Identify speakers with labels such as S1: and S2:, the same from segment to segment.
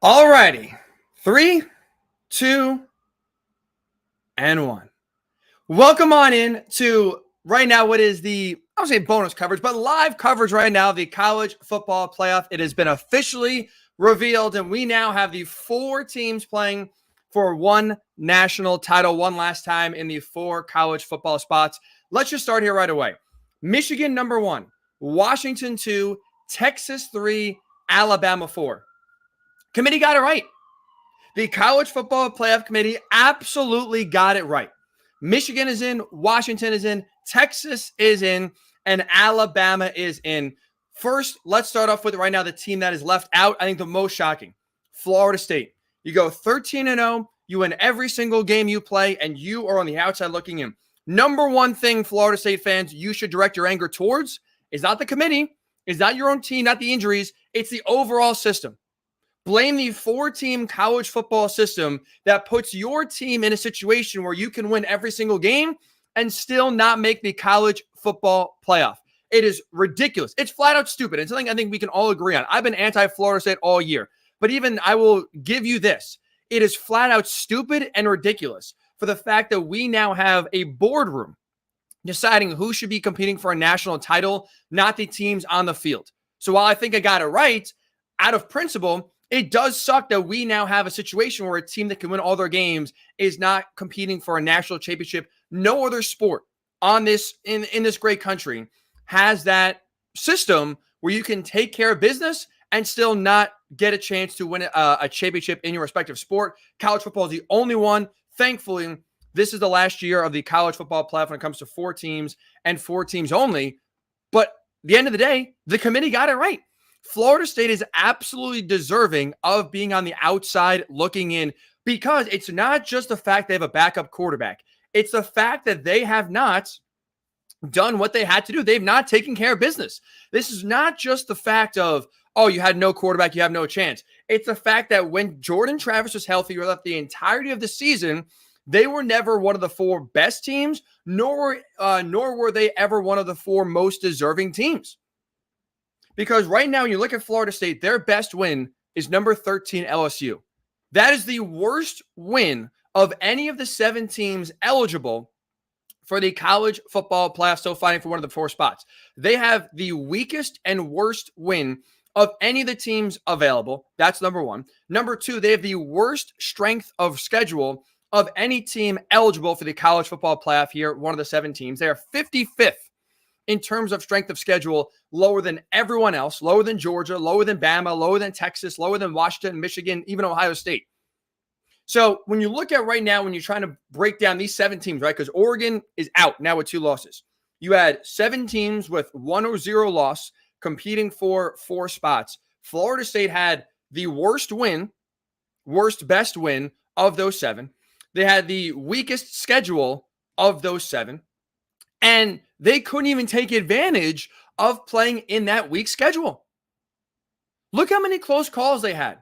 S1: All righty. 3, 2, and 1. Welcome on in to right now what is I would say bonus coverage, but live coverage right now of the college football playoff. It has been officially revealed, and we now have the 4 teams playing for one national title, one last time in the 4 college football spots. Let's just start here right away. Michigan, number 1. Washington, 2. Texas, 3. Alabama, 4. Committee got it right. The College Football Playoff Committee absolutely got it right. Michigan is in, Washington is in, Texas is in, and Alabama is in. First, let's start off with right now the team that is left out. I think the most shocking, Florida State. You go 13-0, you win every single game you play, and you are on the outside looking in. Number one thing, Florida State fans, you should direct your anger towards is not the committee, is not your own team, not the injuries. It's the overall system. Blame the 4-team college football system that puts your team in a situation where you can win every single game and still not make the college football playoff. It is ridiculous. It's flat out stupid. It's something I think we can all agree on. I've been anti-Florida State all year, but even I will give you this. It is flat out stupid and ridiculous for the fact that we now have a boardroom deciding who should be competing for a national title, not the teams on the field. So while I think I got it right, out of principle, it does suck that we now have a situation where a team that can win all their games is not competing for a national championship. No other sport on this in this great country has that system where you can take care of business and still not get a chance to win a championship in your respective sport. College football is the only one. Thankfully, this is the last year of the college football playoff when it comes to 4 teams and 4 teams only. But at the end of the day, the committee got it right. Florida State is absolutely deserving of being on the outside looking in because it's not just the fact they have a backup quarterback. It's the fact that they have not done what they had to do. They've not taken care of business. This is not just the fact of, oh, you had no quarterback, you have no chance. It's the fact that when Jordan Travis was healthy or left the entirety of the season, they were never one of the 4 best teams, nor were they ever one of the 4 most deserving teams. Because right now, when you look at Florida State, their best win is number 13 LSU. That is the worst win of any of the 7 teams eligible for the college football playoff, still fighting for one of the 4 spots. They have the weakest and worst win of any of the teams available. That's number 1. Number 2, they have the worst strength of schedule of any team eligible for the college football playoff here, one of the 7 teams. They are 55th in terms of strength of schedule, lower than everyone else, lower than Georgia, lower than Bama, lower than Texas, lower than Washington, Michigan, even Ohio State. So when you look at right now, when you're trying to break down these 7 teams, right, because Oregon is out now with 2 losses. You had 7 teams with 1 or 0 loss competing for 4 spots. Florida State had the worst best win of those 7. They had the weakest schedule of those 7. And they couldn't even take advantage of playing in that weak schedule. Look how many close calls they had.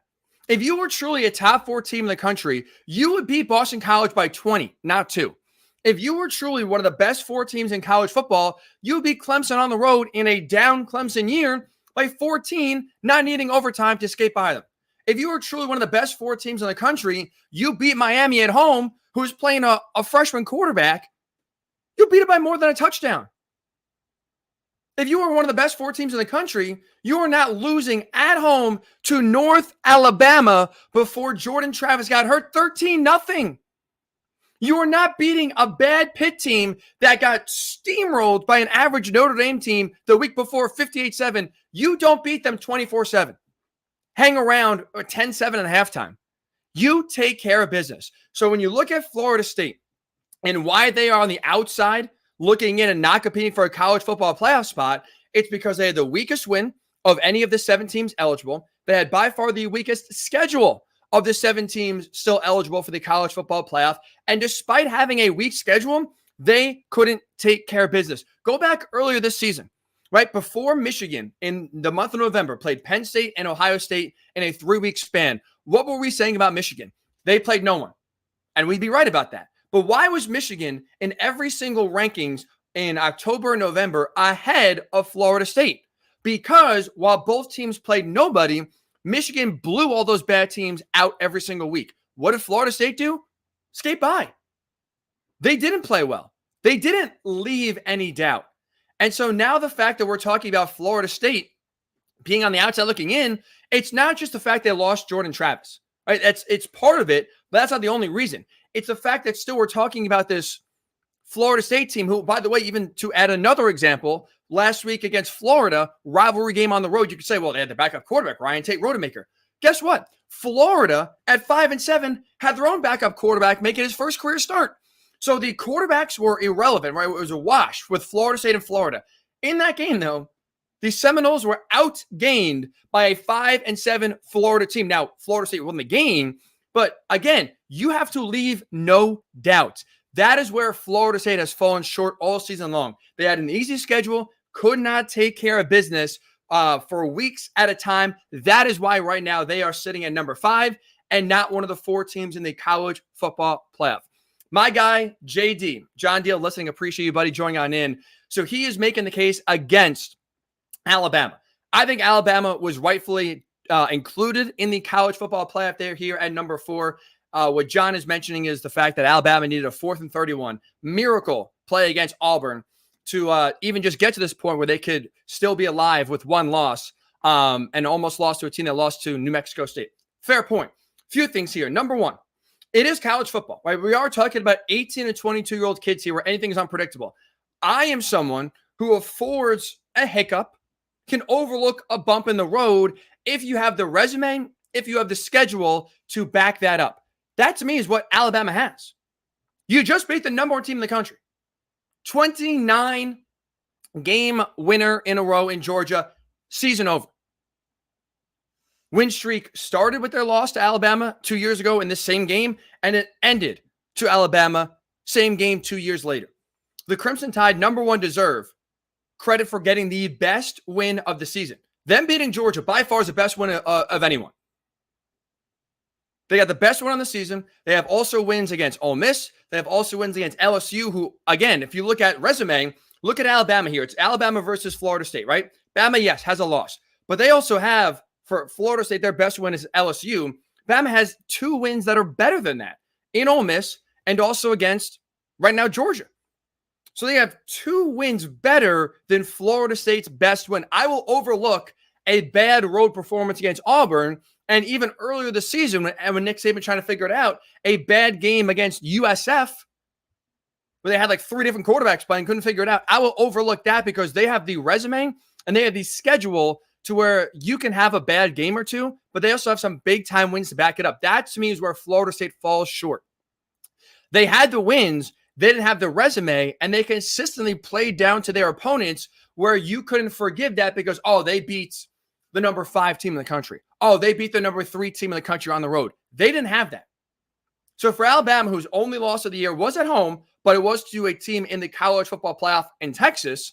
S1: If you were truly a top 4 team in the country, you would beat Boston College by 20, not 2. If you were truly one of the best 4 teams in college football, you would beat Clemson on the road in a down Clemson year by 14, not needing overtime to escape by them. If you were truly one of the best 4 teams in the country, you beat Miami at home, who's playing a freshman quarterback. You beat it by more than a touchdown. If you were one of the best 4 teams in the country, you are not losing at home to North Alabama before Jordan Travis got hurt 13-0. You are not beating a bad Pitt team that got steamrolled by an average Notre Dame team the week before 58-7. You don't beat them 24-7. Hang around 10-7 at halftime. You take care of business. So when you look at Florida State, and why they are on the outside looking in and not competing for a college football playoff spot, it's because they had the weakest win of any of the 7 teams eligible. They had by far the weakest schedule of the 7 teams still eligible for the college football playoff. And despite having a weak schedule, they couldn't take care of business. Go back earlier this season, right before Michigan in the month of November played Penn State and Ohio State in a 3-week span. What were we saying about Michigan? They played no one. And we'd be right about that. But why was Michigan in every single rankings in October and November ahead of Florida State? Because while both teams played nobody, Michigan blew all those bad teams out every single week. What did Florida State do? Skate by. They didn't play well. They didn't leave any doubt. And so now the fact that we're talking about Florida State being on the outside looking in, it's not just the fact they lost Jordan Travis, right? It's part of it, but that's not the only reason. It's the fact that still we're talking about this Florida State team who, by the way, even to add another example, last week against Florida, rivalry game on the road, you could say, well, they had the backup quarterback, Ryan Tate Rodemaker. Guess what? Florida at 5-7 had their own backup quarterback making his first career start. So the quarterbacks were irrelevant, right? It was a wash with Florida State and Florida. In that game, though, the Seminoles were outgained by a 5-7 Florida team. Now, Florida State won the game, but again, you have to leave no doubt. That is where Florida State has fallen short all season long. They had an easy schedule, could not take care of business for weeks at a time. That is why right now they are sitting at number 5 and not one of the 4 teams in the college football playoff. My guy, JD, John Deal, listening, appreciate you, buddy, joining on in. So he is making the case against Alabama. I think Alabama was rightfully included in the college football playoff. They're here at number 4. What John is mentioning is the fact that Alabama needed a 4th and 31 miracle play against Auburn to even just get to this point where they could still be alive with one loss and almost lost to a team that lost to New Mexico State. Fair point. Few things here. Number 1, it is college football, right? We are talking about 18 and 22-year-old kids here where anything is unpredictable. I am someone who affords a hiccup, can overlook a bump in the road if you have the resume, if you have the schedule to back that up. That, to me, is what Alabama has. You just beat the number 1 team in the country. 29-game winner in a row in Georgia. Season over. Win streak started with their loss to Alabama 2 years ago in this same game, and it ended to Alabama, same game 2 years later. The Crimson Tide, number 1, deserve credit for getting the best win of the season. Them beating Georgia by far is the best win of anyone. They got the best win on the season. They have also wins against Ole Miss. They have also wins against LSU, who, again, if you look at resume, look at Alabama here. It's Alabama versus Florida State, right? Bama, yes, has a loss. But they also have, for Florida State, their best win is LSU. Bama has 2 wins that are better than that in Ole Miss and also against, right now, Georgia. So they have 2 wins better than Florida State's best win. I will overlook a bad road performance against Auburn, and even earlier this season when Nick Saban trying to figure it out, a bad game against USF where they had like 3 different quarterbacks playing, couldn't figure it out. I will overlook that because they have the resume and they have the schedule to where you can have a bad game or two, but they also have some big-time wins to back it up. That, to me, is where Florida State falls short. They had the wins, they didn't have the resume, and they consistently played down to their opponents where you couldn't forgive that because, oh, they beat the number 5 team in the country. Oh, they beat the number 3 team in the country on the road. They didn't have that. So for Alabama, whose only loss of the year was at home, but it was to a team in the college football playoff in Texas,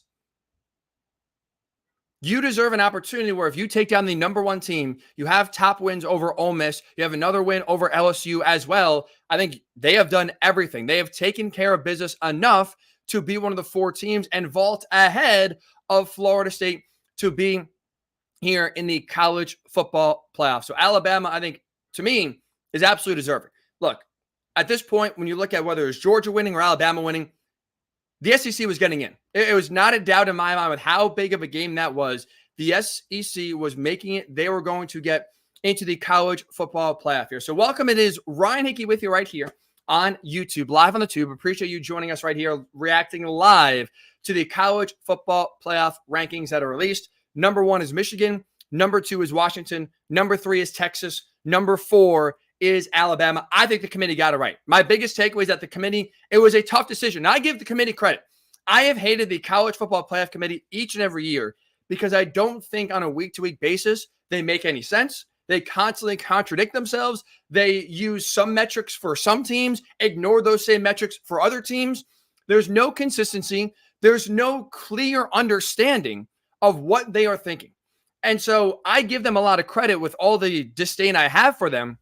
S1: you deserve an opportunity where if you take down the number 1 team, you have top wins over Ole Miss, you have another win over LSU as well. I think they have done everything. They have taken care of business enough to be one of the 4 teams and vault ahead of Florida State to be here in the college football playoff. So Alabama, I think, to me, is absolutely deserving. Look, at this point, when you look at whether it's Georgia winning or Alabama winning, the SEC was getting in. It was not a doubt in my mind with how big of a game that was. The SEC was making it. They were going to get into the college football playoff here. So welcome. It is Ryan Hickey with you right here on YouTube, live on the tube. Appreciate you joining us right here, reacting live to the college football playoff rankings that are released. Number 1 is Michigan. Number 2 is Washington. Number 3 is Texas. Number 4 is Alabama. I think the committee got it right. My biggest takeaway is that the committee, it was a tough decision. I give the committee credit. I have hated the college football playoff committee each and every year because I don't think on a week-to-week basis they make any sense. They constantly contradict themselves. They use some metrics for some teams, ignore those same metrics for other teams. There's no consistency. There's no clear understanding of what they are thinking. And so I give them a lot of credit with all the disdain I have for them.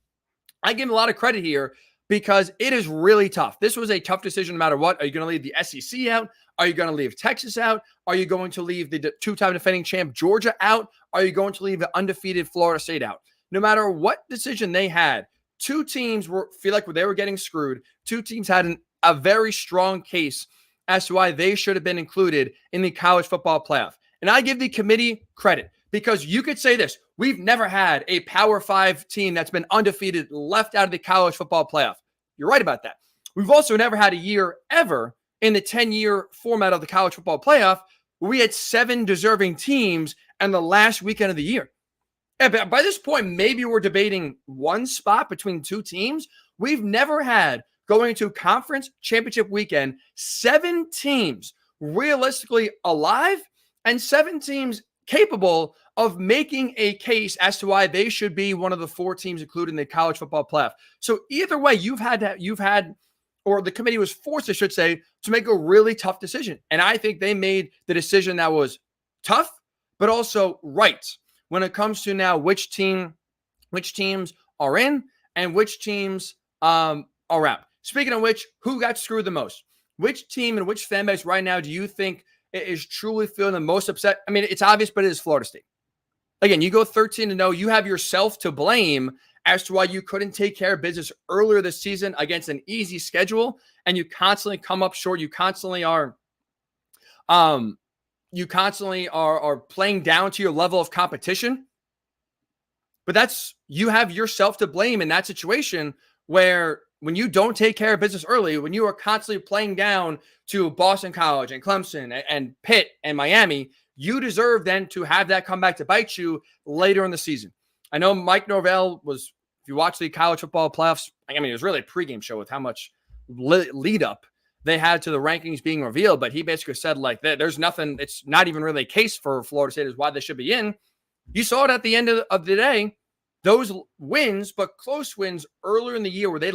S1: I give them a lot of credit here because it is really tough. This was a tough decision no matter what. Are you going to leave the SEC out? Are you going to leave Texas out? Are you going to leave the 2-time defending champ Georgia out? Are you going to leave the undefeated Florida State out? no matter what decision they had, two teams feel like they were getting screwed. Two teams had a very strong case as to why they should have been included in the college football playoff. And I give the committee credit because you could say this: we've never had a Power 5 team that's been undefeated left out of the college football playoff. You're right about that. We've also never had a year ever in the 10-year format of the college football playoff where we had 7 deserving teams in the last weekend of the year. And by this point, maybe we're debating one spot between two teams. We've never had, going into conference championship weekend, 7 teams realistically alive and 7 teams capable of making a case as to why they should be one of the 4 teams included in the college football playoff. So either way, you've had, or the committee was forced, I should say, to make a really tough decision. And I think they made the decision that was tough, but also right when it comes to now which teams are in and which teams are out. Speaking of which, who got screwed the most? Which team and which fan base right now do you think is truly feeling the most upset? I mean, it's obvious, but it is Florida State. Again, you go 13-0. You have yourself to blame as to why you couldn't take care of business earlier this season against an easy schedule, and you constantly come up short. You constantly are playing down to your level of competition. But you have yourself to blame in that situation where when you don't take care of business early, when you are constantly playing down to Boston College and Clemson and Pitt and Miami, you deserve then to have that come back to bite you later in the season. I know Mike Norvell was, if you watch the college football playoffs, I mean, it was really a pregame show with how much lead up they had to the rankings being revealed, but he basically said like that there's nothing, it's not even really a case for Florida State is why they should be in. You saw it at the end of the day, those wins, but close wins earlier in the year where they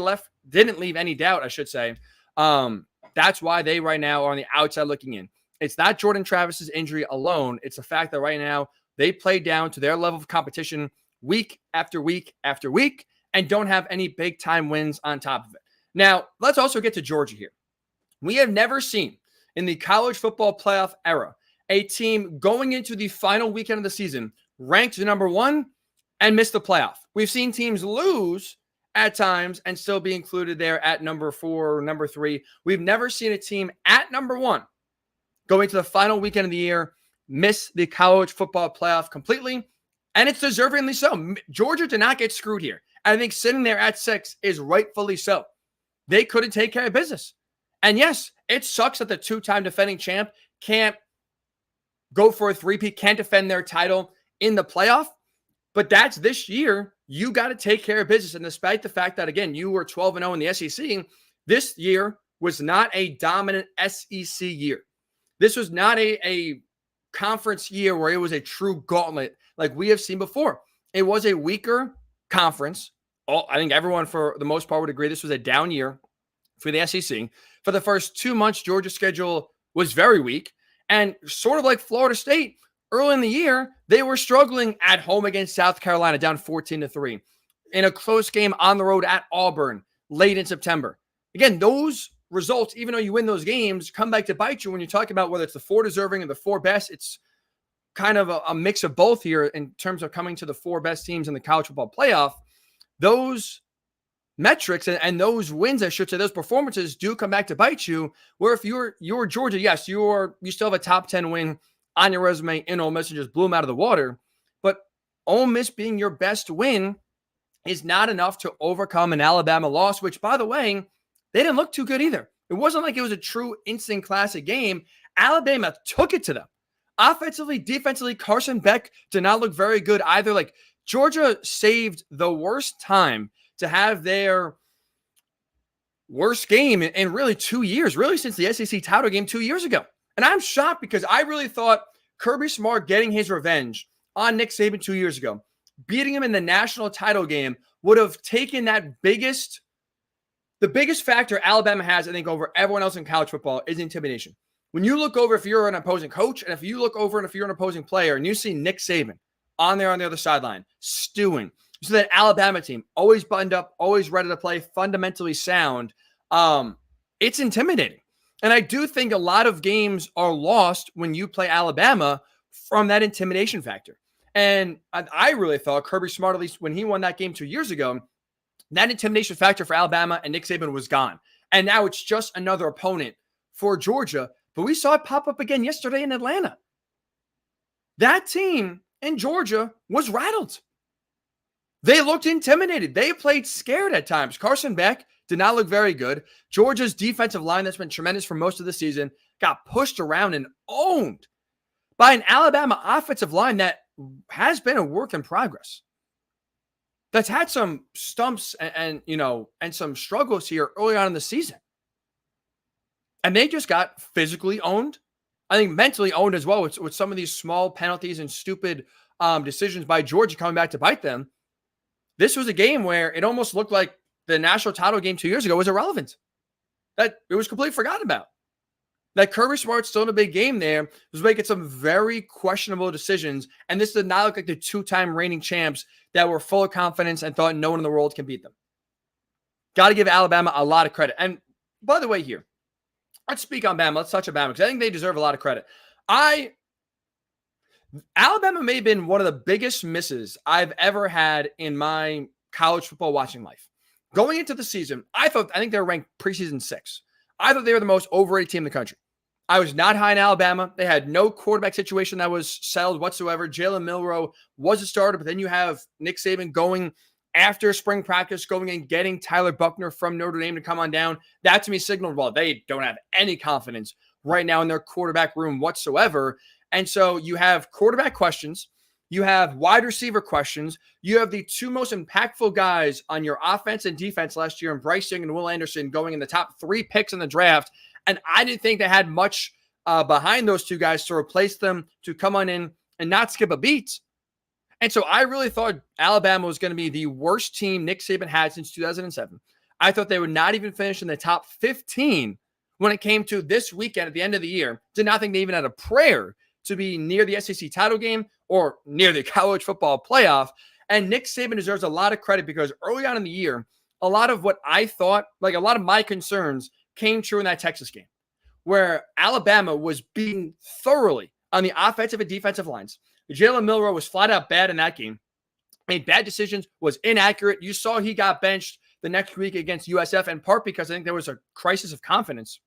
S1: didn't leave any doubt, I should say. That's why they right now are on the outside looking in. It's not Jordan Travis's injury alone. It's the fact that right now they play down to their level of competition week after week after week and don't have any big time wins on top of it. Now, let's also get to Georgia here. We have never seen in the college football playoff era a team going into the final weekend of the season ranked number 1 and miss the playoff. We've seen teams lose at times and still be included there at number 4 or number 3. We've never seen a team at number 1 going to the final weekend of the year miss the college football playoff completely, and it's deservingly so. Georgia did not get screwed here. I think sitting there at 6 is rightfully so. They couldn't take care of business. And yes, it sucks that the 2-time defending champ can't go for a three-peat, can't defend their title in the playoff. But that's this year. You got to take care of business. And despite the fact that, again, you were 12-0 in the SEC, this year was not a dominant SEC year. This was not a conference year where it was a true gauntlet like we have seen before. It was a weaker conference. I think everyone, for the most part, would agree this was a down year for the SEC. For the first 2 months, Georgia's schedule was very weak. And sort of like Florida State, early in the year, they were struggling at home against South Carolina, down 14-3. In a close game on the road at Auburn late in September. Again, those results, even though you win those games, come back to bite you when you're talking about whether it's the 4 deserving or the 4 best. It's kind of a mix of both here in terms of coming to the 4 best teams in the college football playoff. Those metrics and those wins, I should say, those performances do come back to bite you. Where if you're Georgia, yes, you still have a top 10 win on your resume in Ole Miss and just blew them out of the water. But Ole Miss being your best win is not enough to overcome an Alabama loss, which, by the way, they didn't look too good either. It wasn't like it was a true instant classic game. Alabama took it to them. Offensively, defensively, Carson Beck did not look very good either. Like, Georgia saved the worst time to have their worst game in really 2 years, really since the SEC title game 2 years ago. And I'm shocked because I really thought Kirby Smart getting his revenge on Nick Saban 2 years ago, beating him in the national title game, would have taken the biggest factor Alabama has, I think, over everyone else in college football is intimidation. When you look over, if you're an opposing coach, and if you look over and if you're an opposing player and you see Nick Saban on there on the other sideline, stewing, so that Alabama team, always buttoned up, always ready to play, fundamentally sound, it's intimidating. And I do think a lot of games are lost when you play Alabama from that intimidation factor. And I really thought Kirby Smart, at least when he won that game 2 years ago, that intimidation factor for Alabama and Nick Saban was gone. And now it's just another opponent for Georgia. But we saw it pop up again yesterday in Atlanta. That team in Georgia was rattled. They looked intimidated. They played scared at times. Carson Beck did not look very good. Georgia's defensive line, that's been tremendous for most of the season, got pushed around and owned by an Alabama offensive line that has been a work in progress. That's had some stumps and some struggles here early on in the season. And they just got physically owned. I think mentally owned as well with some of these small penalties and stupid decisions by Georgia coming back to bite them. This was a game where it almost looked like the national title game 2 years ago was irrelevant. That it was completely forgotten about. That Kirby Smart's still in a big game there was making some very questionable decisions. And this did not look like the two-time reigning champs that were full of confidence and thought no one in the world can beat them. Got to give Alabama a lot of credit. And by the way here, let's speak on Bama. Let's touch on Bama because I think they deserve a lot of credit. Alabama may have been one of the biggest misses I've ever had in my college football watching life. Going into the season, I think they were ranked preseason 6. I thought they were the most overrated team in the country. I was not high in Alabama. They had no quarterback situation that was settled whatsoever. Jalen Milroe was a starter, but then you have Nick Saban going after spring practice, going and getting Tyler Buckner from Notre Dame to come on down. That to me signaled, well, they don't have any confidence right now in their quarterback room whatsoever. And so you have quarterback questions. You have wide receiver questions. You have the two most impactful guys on your offense and defense last year in Bryce Young and Will Anderson going in the top 3 picks in the draft. And I didn't think they had much behind those two guys to replace them, to come on in and not skip a beat. And so I really thought Alabama was going to be the worst team Nick Saban had since 2007. I thought they would not even finish in the top 15 when it came to this weekend at the end of the year. Did not think they even had a prayer to be near the SEC title game or near the college football playoff. And Nick Saban deserves a lot of credit because early on in the year, a lot of what I thought, like a lot of my concerns came true in that Texas game where Alabama was beaten thoroughly on the offensive and defensive lines. Jalen Milroe was flat out bad in that game, made bad decisions, was inaccurate. You saw he got benched the next week against USF in part because I think there was a crisis of confidence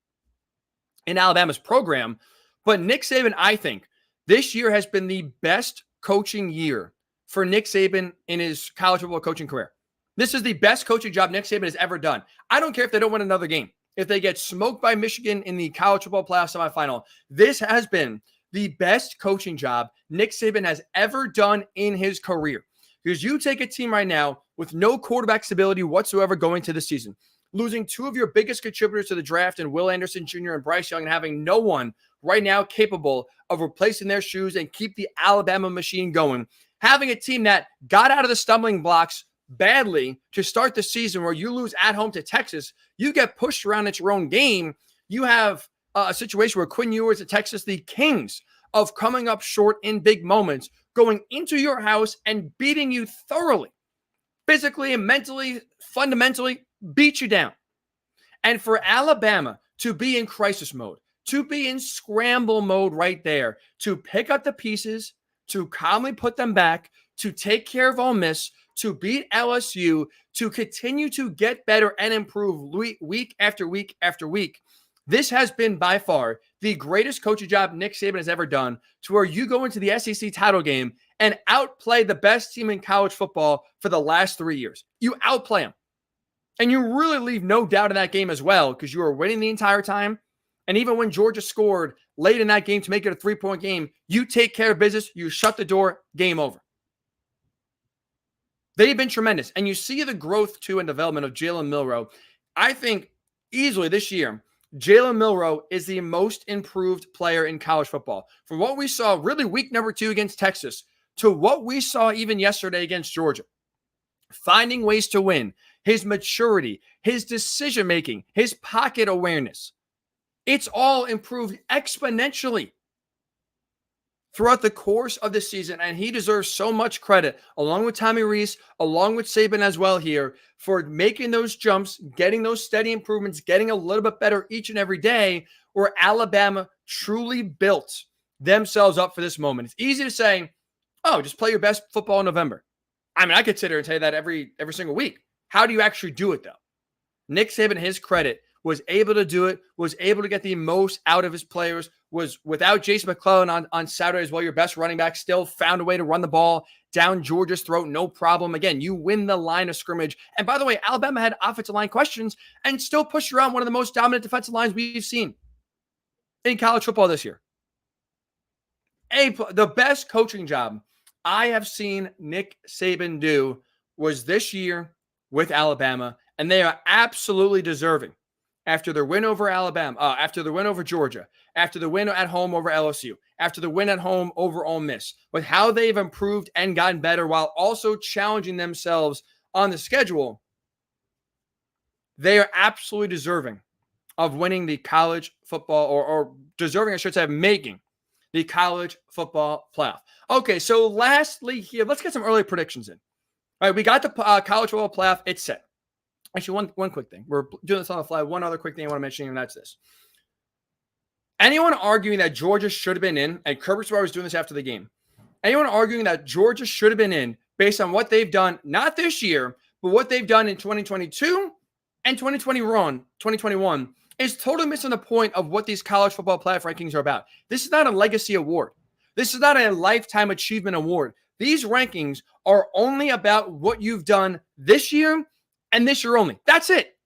S1: in Alabama's program. But Nick Saban, I think, this year has been the best coaching year for Nick Saban in his college football coaching career. This is the best coaching job Nick Saban has ever done. I don't care if they don't win another game. If they get smoked by Michigan in the college football playoff semifinal, this has been the best coaching job Nick Saban has ever done in his career. Because you take a team right now with no quarterback stability whatsoever going to the season, losing 2 of your biggest contributors to the draft in Will Anderson Jr. and Bryce Young, and having no one right now capable of replacing their shoes and keep the Alabama machine going. Having a team that got out of the stumbling blocks badly to start the season where you lose at home to Texas, you get pushed around at your own game. You have a situation where Quinn Ewers at Texas, the kings of coming up short in big moments, going into your house and beating you thoroughly, physically and mentally, fundamentally, beat you down. And for Alabama to be in crisis mode, to be in scramble mode right there, to pick up the pieces, to calmly put them back, to take care of Ole Miss, to beat LSU, to continue to get better and improve week after week after week. This has been by far the greatest coaching job Nick Saban has ever done, to where you go into the SEC title game and outplay the best team in college football for the last 3 years. You outplay them. And you really leave no doubt in that game as well because you were winning the entire time. And even when Georgia scored late in that game to make it a 3-point game, you take care of business, you shut the door, game over. They've been tremendous. And you see the growth, too, and development of Jalen Milroe. I think easily this year, Jalen Milroe is the most improved player in college football. From what we saw really week number 2 against Texas to what we saw even yesterday against Georgia. Finding ways to win, his maturity, his decision-making, his pocket awareness. It's all improved exponentially throughout the course of the season, and he deserves so much credit, along with Tommy Rees, along with Saban as well here, for making those jumps, getting those steady improvements, getting a little bit better each and every day, where Alabama truly built themselves up for this moment. It's easy to say, Oh, just play your best football in November. I mean, I could sit here and tell you that every single week. How do you actually do it, though? Nick Saban, his credit, was able to do it, was able to get the most out of his players, was without Jason McClellan on Saturday as well, your best running back, still found a way to run the ball down Georgia's throat, no problem. Again, you win the line of scrimmage. And by the way, Alabama had offensive line questions and still pushed around one of the most dominant defensive lines we've seen in college football this year. The best coaching job I have seen Nick Saban do was this year with Alabama, and they are absolutely deserving after their win over Alabama, after the win over Georgia, after the win at home over LSU, after the win at home over Ole Miss, with how they've improved and gotten better while also challenging themselves on the schedule. They are absolutely deserving of winning the college football, or deserving, I should say, of making the college football playoff. Okay, so lastly here, let's get some early predictions in. All right, we got the college football playoff. It's set. Actually, one quick thing. We're doing this on the fly. One other quick thing I want to mention, and that's this. Anyone arguing that Georgia should have been in, and Kirby Smart was doing this after the game, anyone arguing that Georgia should have been in based on what they've done, not this year, but what they've done in 2022 and 2021, is totally missing the point of what these college football playoff rankings are about. This is not a legacy award. This is not a lifetime achievement award. These rankings are only about what you've done this year and this year only. That's it.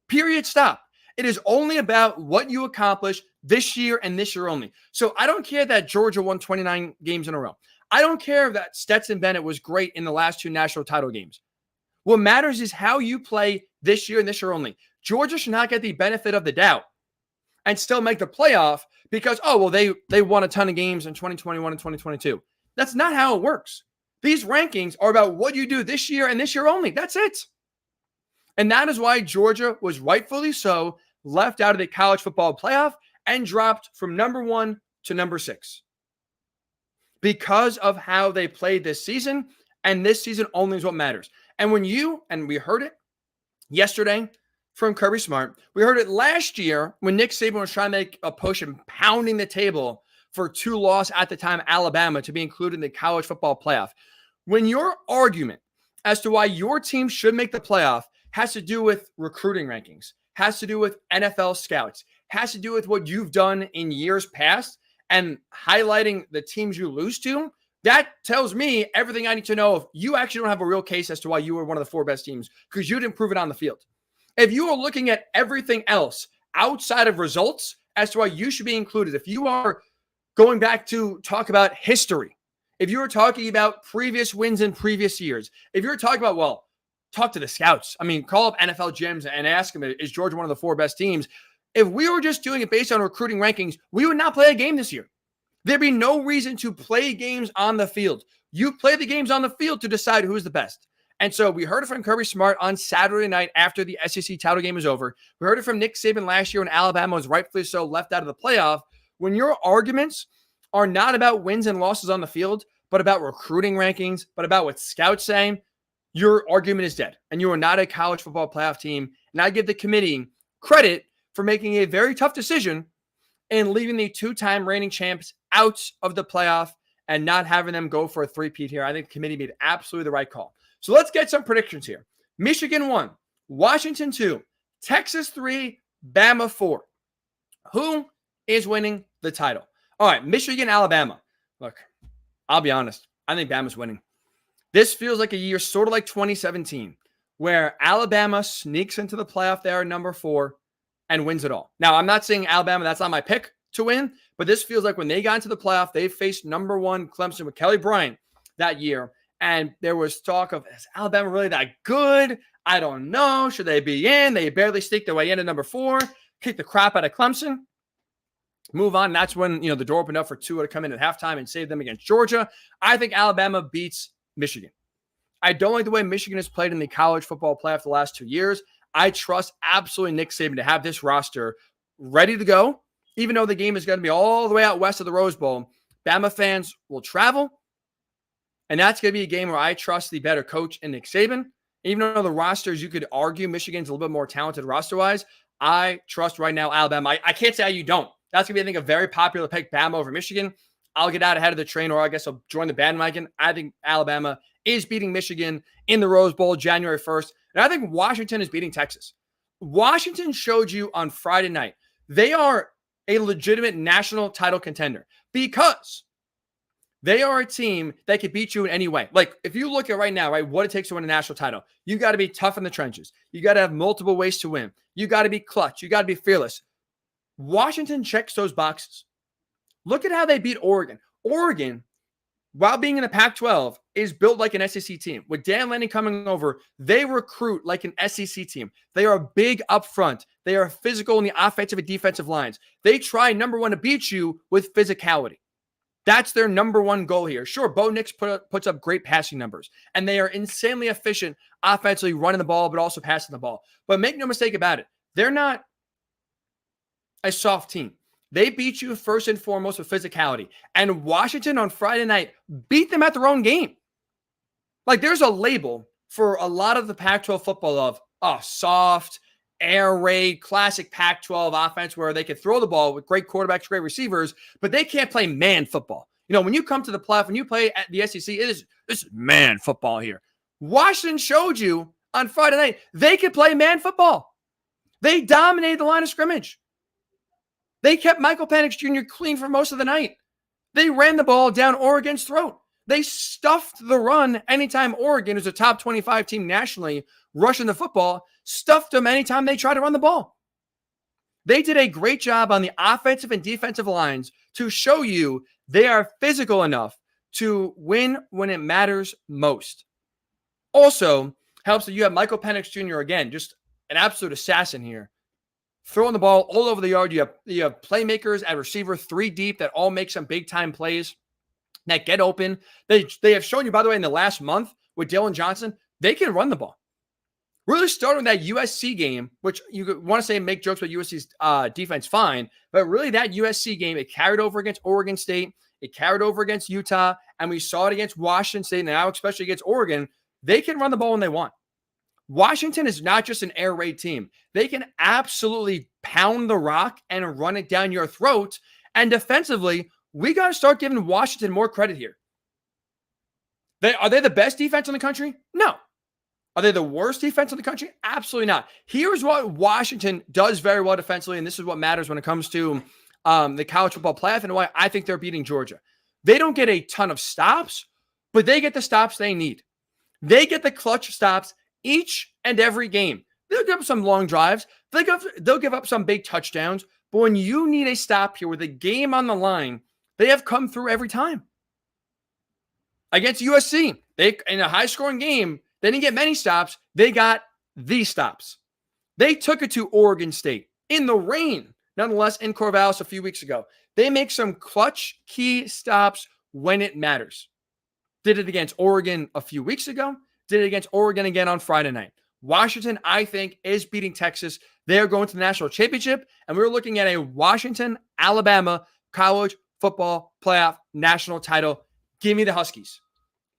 S1: Period. Stop. It is only about what you accomplished this year and this year only. So I don't care that Georgia won 29 games in a row. I don't care that Stetson Bennett was great in the last 2 national title games. What matters is how you play this year and this year only. Georgia should not get the benefit of the doubt and still make the playoff because, they won a ton of games in 2021 and 2022. That's not how it works. These rankings are about what you do this year and this year only. That's it. And that is why Georgia was rightfully so left out of the college football playoff and dropped from number 1 to number 6 because of how they played this season. And this season only is what matters. And we heard it yesterday from Kirby Smart. We heard it last year when Nick Saban was trying to make a push and pounding the table for 2 loss at the time, Alabama, to be included in the college football playoff. When your argument as to why your team should make the playoff has to do with recruiting rankings, has to do with NFL scouts, has to do with what you've done in years past and highlighting the teams you lose to, that tells me everything I need to know if you actually don't have a real case as to why you were one of the 4 best teams because you didn't prove it on the field. If you are looking at everything else outside of results as to why you should be included, if you are going back to talk about history, if you were talking about previous wins in previous years, if you're talking about, talk to the scouts. I mean, call up NFL gyms and ask them, is Georgia one of the 4 best teams? If we were just doing it based on recruiting rankings, we would not play a game this year. There'd be no reason to play games on the field. You play the games on the field to decide who's the best. And so we heard it from Kirby Smart on Saturday night after the SEC title game was over. We heard it from Nick Saban last year when Alabama was rightfully so left out of the playoff. When your arguments are not about wins and losses on the field, but about recruiting rankings, but about what scouts say, your argument is dead. And you are not a college football playoff team. And I give the committee credit for making a very tough decision and leaving the 2-time reigning champs out of the playoff and not having them go for a 3-peat here. I think the committee made absolutely the right call. So let's get some predictions here. Michigan 1, Washington 2, Texas 3, Bama 4. Who is winning the title? All right, Michigan, Alabama. Look, I'll be honest. I think Bama's winning. This feels like a year sort of like 2017, where Alabama sneaks into the playoff there at number 4 and wins it all. Now, I'm not saying Alabama, that's not my pick to win, but this feels like when they got into the playoff, they faced number 1 Clemson with Kelly Bryant that year. And there was talk of, is Alabama really that good? I don't know. Should they be in? They barely sneaked their way in at number 4, kicked the crap out of Clemson. Move on. That's when, the door opened up for Tua to come in at halftime and save them against Georgia. I think Alabama beats Michigan. I don't like the way Michigan has played in the college football playoff the last 2 years. I trust absolutely Nick Saban to have this roster ready to go, even though the game is going to be all the way out west of the Rose Bowl. Bama fans will travel, and that's going to be a game where I trust the better coach in Nick Saban. Even though the rosters, you could argue Michigan's a little bit more talented roster-wise, I trust right now Alabama. I can't say how you don't. That's going to be, I think, a very popular pick, Bama over Michigan. I'll get out ahead of the train, or I guess I'll join the bandwagon. I think Alabama is beating Michigan in the Rose Bowl January 1st. And I think Washington is beating Texas. Washington showed you on Friday night they are a legitimate national title contender because they are a team that could beat you in any way. Like, if you look at right now, right, what it takes to win a national title, you got to be tough in the trenches. You got to have multiple ways to win. You got to be clutch. You got to be fearless. Washington checks those boxes. Look at how they beat Oregon. Oregon, while being in the Pac-12, is built like an SEC team. With Dan Lanning coming over, they recruit like an SEC team. They are big up front. They are physical in the offensive and defensive lines. They try, number one, to beat you with physicality. That's their number one goal here. Sure, Bo Nix puts up great passing numbers, and they are insanely efficient offensively running the ball, but also passing the ball. But make no mistake about it, they're not a soft team. They beat you first and foremost with physicality. And Washington on Friday night beat them at their own game. Like, there's a label for a lot of the Pac-12 football of, soft, air raid, classic Pac-12 offense where they can throw the ball with great quarterbacks, great receivers, but they can't play man football. You know, when you come to the playoff, when you play at the SEC, this is man football here. Washington showed you on Friday night they could play man football. They dominated the line of scrimmage. They kept Michael Penix Jr. clean for most of the night. They ran the ball down Oregon's throat. They stuffed the run anytime Oregon, who's a top 25 team nationally, rushing the football, stuffed them anytime they tried to run the ball. They did a great job on the offensive and defensive lines to show you they are physical enough to win when it matters most. Also, helps that you have Michael Penix Jr. again, just an absolute assassin here. Throwing the ball all over the yard. You have playmakers at receiver 3 deep that all make some big-time plays that get open. They have shown you, by the way, in the last month with Dylan Johnson, they can run the ball. Really starting that USC game, which you want to say make jokes about USC's defense, fine. But really that USC game, it carried over against Oregon State. It carried over against Utah. And we saw it against Washington State, now especially against Oregon. They can run the ball when they want. Washington is not just an air raid team. They can absolutely pound the rock and run it down your throat. And defensively, we got to start giving Washington more credit here. Are they the best defense in the country? No. Are they the worst defense in the country? Absolutely not. Here's what Washington does very well defensively, and this is what matters when it comes to the college football playoff and why I think they're beating Georgia. They don't get a ton of stops, but they get the stops they need. They get the clutch stops each and every game. They'll give up some long drives. They'll give up some big touchdowns. But when you need a stop here with a game on the line, they have come through every time. Against USC, in a high-scoring game, they didn't get many stops. They got the stops. They took it to Oregon State in the rain, nonetheless, in Corvallis a few weeks ago. They make some clutch key stops when it matters. Did it against Oregon a few weeks ago. Did it against Oregon again on Friday night. Washington, I think, is beating Texas. They are going to the national championship, and we're looking at a Washington-Alabama college football playoff national title. Give me the Huskies.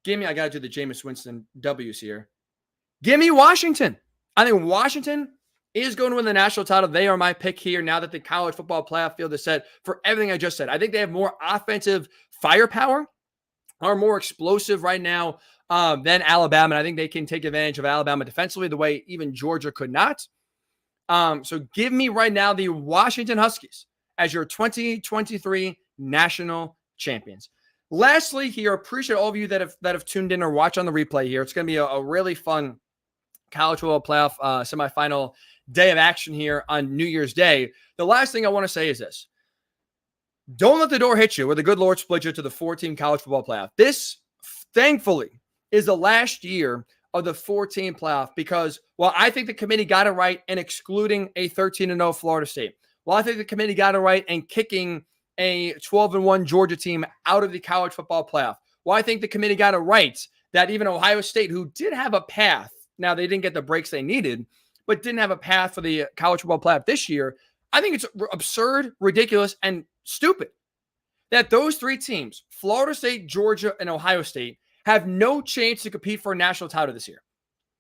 S1: I got to do the Jameis Winston W's here. Give me Washington. I think Washington is going to win the national title. They are my pick here now that the college football playoff field is set for everything I just said. I think they have more offensive firepower, are more explosive right now than Alabama. And I think they can take advantage of Alabama defensively the way even Georgia could not. So give me right now the Washington Huskies as your 2023 national champions. Lastly here, appreciate all of you that have tuned in or watched on the replay here. It's going to be a really fun college football playoff semifinal day of action here on New Year's Day. The last thing I want to say is this. Don't let the door hit you where the good Lord split you to the 4-team college football playoff. This, thankfully, is the last year of the 4-team playoff because while I think the committee got it right in excluding a 13-0 Florida State, while I think the committee got it right in kicking a 12-1 Georgia team out of the college football playoff, while I think the committee got it right that even Ohio State, who did have a path, now they didn't get the breaks they needed, but didn't have a path for the college football playoff this year, I think it's absurd, ridiculous, and stupid that those 3 teams, Florida State, Georgia, and Ohio State, have no chance to compete for a national title this year.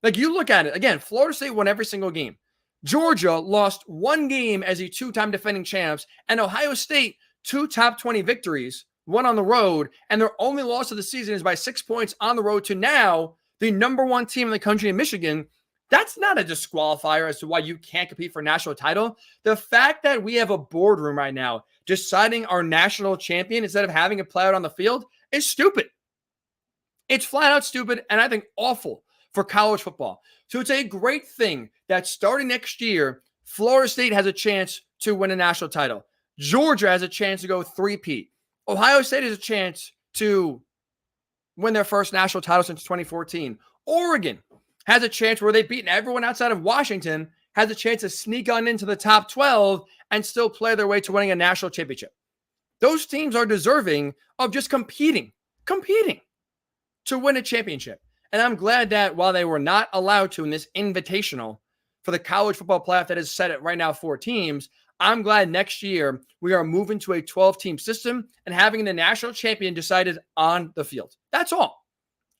S1: Like, you look at it, again, Florida State won every single game. Georgia lost 1 game as a 2-time defending champs, and Ohio State, 2 top 20 victories, one on the road, and their only loss of the season is by 6 points on the road to now the number one team in the country in Michigan. That's not a disqualifier as to why you can't compete for a national title. The fact that we have a boardroom right now deciding our national champion instead of having a play out on the field is stupid. It's flat out stupid, and I think awful for college football. So it's a great thing that starting next year, Florida State has a chance to win a national title. Georgia has a chance to go three-peat. Ohio State has a chance to win their first national title since 2014. Oregon has a chance where they've beaten everyone outside of Washington, has a chance to sneak on into the top 12 and still play their way to winning a national championship. Those teams are deserving of just competing to win a championship. And I'm glad that while they were not allowed to in this invitational for the college football playoff that is set at right now 4 teams, I'm glad next year we are moving to a 12-team system and having the national champion decided on the field. That's all.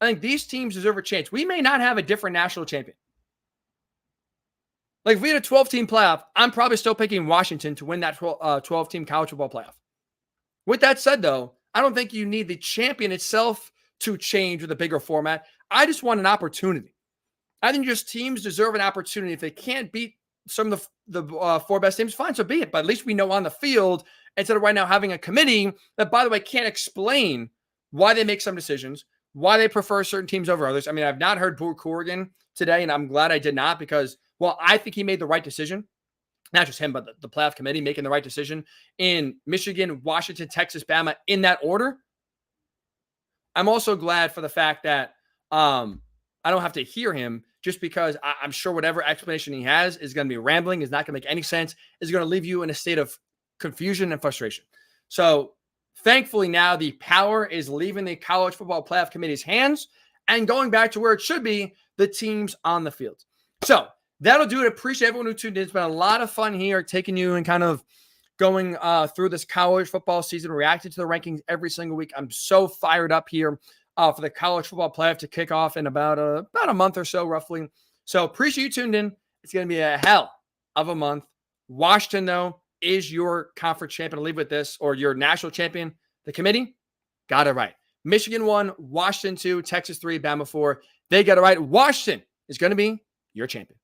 S1: I think these teams deserve a chance. We may not have a different national champion. Like if we had a 12-team playoff, I'm probably still picking Washington to win that 12-team college football playoff. With that said, though, I don't think you need the champion itself to change with a bigger format. I just want an opportunity. I think just teams deserve an opportunity. If they can't beat some of the 4 best teams, fine, so be it. But at least we know on the field, instead of right now having a committee that, by the way, can't explain why they make some decisions, why they prefer certain teams over others. I mean, I've not heard Boo Corrigan today, and I'm glad I did not because, well, I think he made the right decision. Not just him, but the playoff committee making the right decision in Michigan, Washington, Texas, Bama in that order. I'm also glad for the fact that I don't have to hear him just because I'm sure whatever explanation he has is going to be rambling, is not going to make any sense, is going to leave you in a state of confusion and frustration. So thankfully now the power is leaving the college football playoff committee's hands and going back to where it should be, the teams on the field. So that'll do it. Appreciate everyone who tuned in. It's been a lot of fun here, taking you and kind of going through this college football season, reacting to the rankings every single week. I'm so fired up here for the college football playoff to kick off in about a month or so, roughly. So appreciate you tuned in. It's going to be a hell of a month. Washington, though, is your conference champion. I'll leave with this, or your national champion. The committee got it right. Michigan 1, Washington 2, Texas 3, Bama 4. They got it right. Washington is going to be your champion.